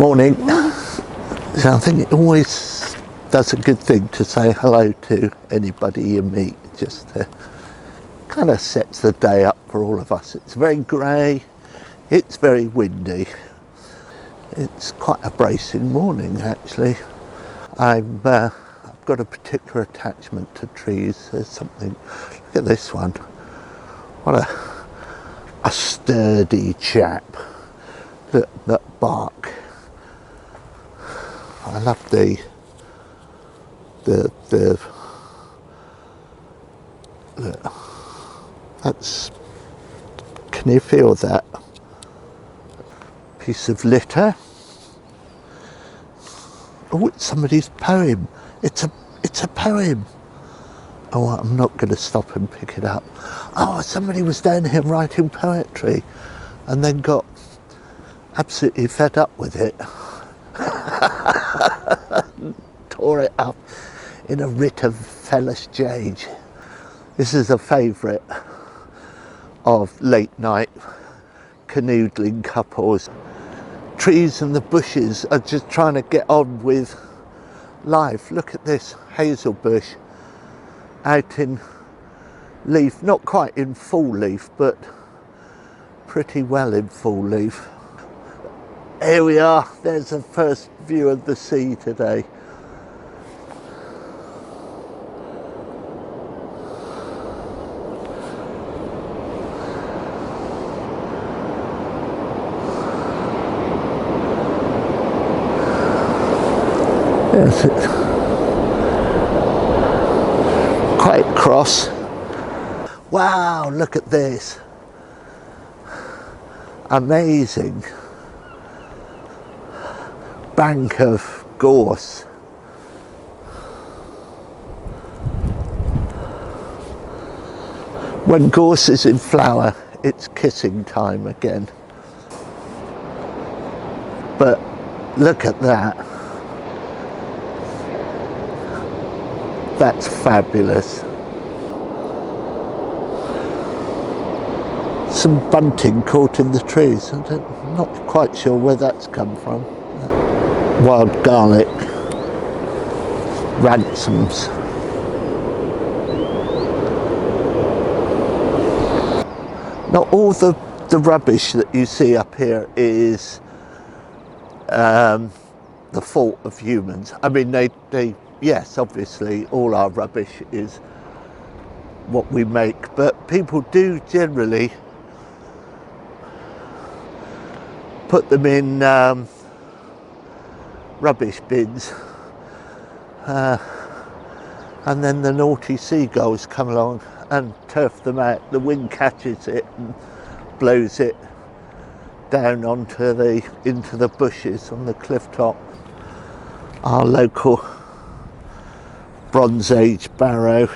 Morning. So I think it always does a good thing to say hello to anybody you meet, just to kind of sets the day up for all of us. It's very grey, it's very windy. It's quite a bracing morning actually. I've got a particular attachment to trees. There's something, look at this one. What a sturdy chap that bark. I love the that's, can you feel that? Piece of litter. Oh, it's somebody's poem. It's a poem. Oh, I'm not going to stop and pick it up. Oh, somebody was down here writing poetry and then got absolutely fed up with it. Tore it up in a writ of fellas jade. This is a favourite of late night canoodling couples. Trees and the bushes are just trying to get on with life. Look at this hazel bush out in leaf, not quite in full leaf, but pretty well in full leaf. Here we are, there's the first view of the sea today. Yes, it's quite cross. Wow, look at this. Amazing. Bank of gorse. When gorse is in flower, it's kissing time again. But look at that. That's fabulous. Some bunting caught in the trees. I'm not quite sure where that's come from. Wild garlic, ransoms. Now all the rubbish that you see up here is the fault of humans. I mean, they yes, obviously all our rubbish is what we make, but people do generally put them in rubbish bins, and then the naughty seagulls come along and turf them out. The wind catches it and blows it down into the bushes on the cliff top. Our local Bronze Age barrow.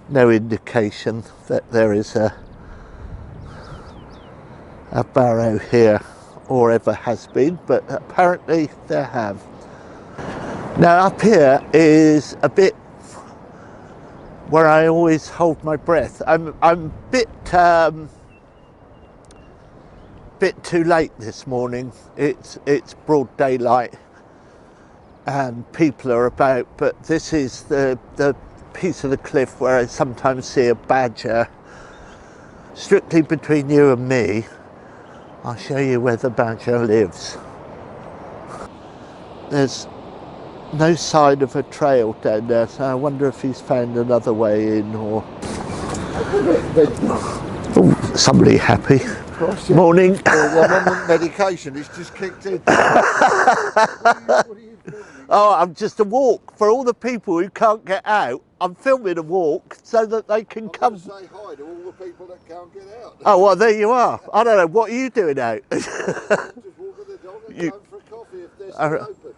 No indication that there is a barrow here or ever has been, but apparently there have. Now up here is a bit where I always hold my breath. I'm a bit too late this morning. It's broad daylight and people are about, but this is the piece of the cliff where I sometimes see a badger. Strictly between you and me, I'll show you where the badger lives. There's no sign of a trail down there, so I wonder if he's found another way in, or... Oh, somebody happy. Gosh, yeah. Morning. Well, I'm on medication, it's just kicked in. What are you filming? Oh, I'm just a walk for all the people who can't get out. I'm filming a walk so that they can come. Say hi to all the people that can't get out. Oh, well, there you are. I don't know, what are you doing out? Just walking the dog and going for a coffee if they're still open.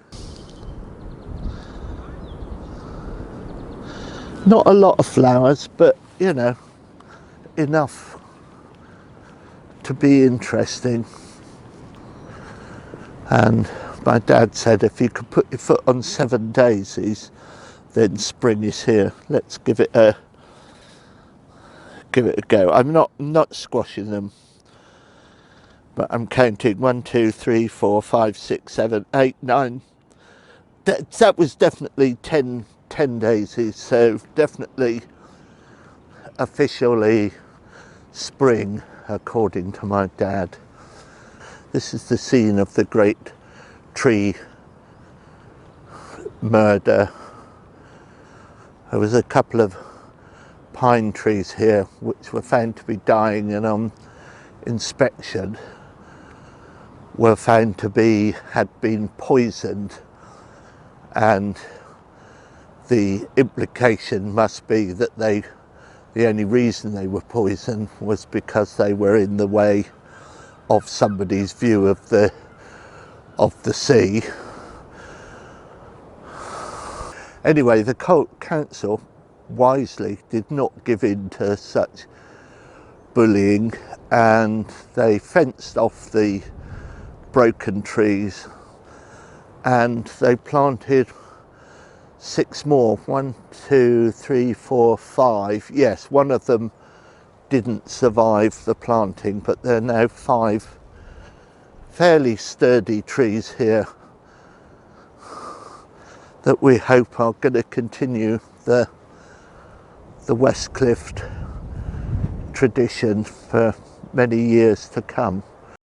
Not a lot of flowers, but, you know, enough to be interesting. And my dad said if you could put your foot on 7 daisies, then spring is here. Let's give it a go. I'm not squashing them but I'm counting 1, 2, 3, 4, 5, 6, 7, 8, 9. That was definitely 10 daisies, so definitely officially spring according to my dad. This is the scene of the great tree murder. There was a couple of pine trees here which were found to be dying, and on inspection were found to be had been poisoned, and the implication must be that the only reason they were poisoned was because they were in the way of somebody's view of the sea. Anyway, the council wisely did not give in to such bullying, and they fenced off the broken trees, and they planted 6 more. 1, 2, 3, 4, 5. Yes, one of them didn't survive the planting, but there are now 5 fairly sturdy trees here that we hope are going to continue the West Cliff tradition for many years to come.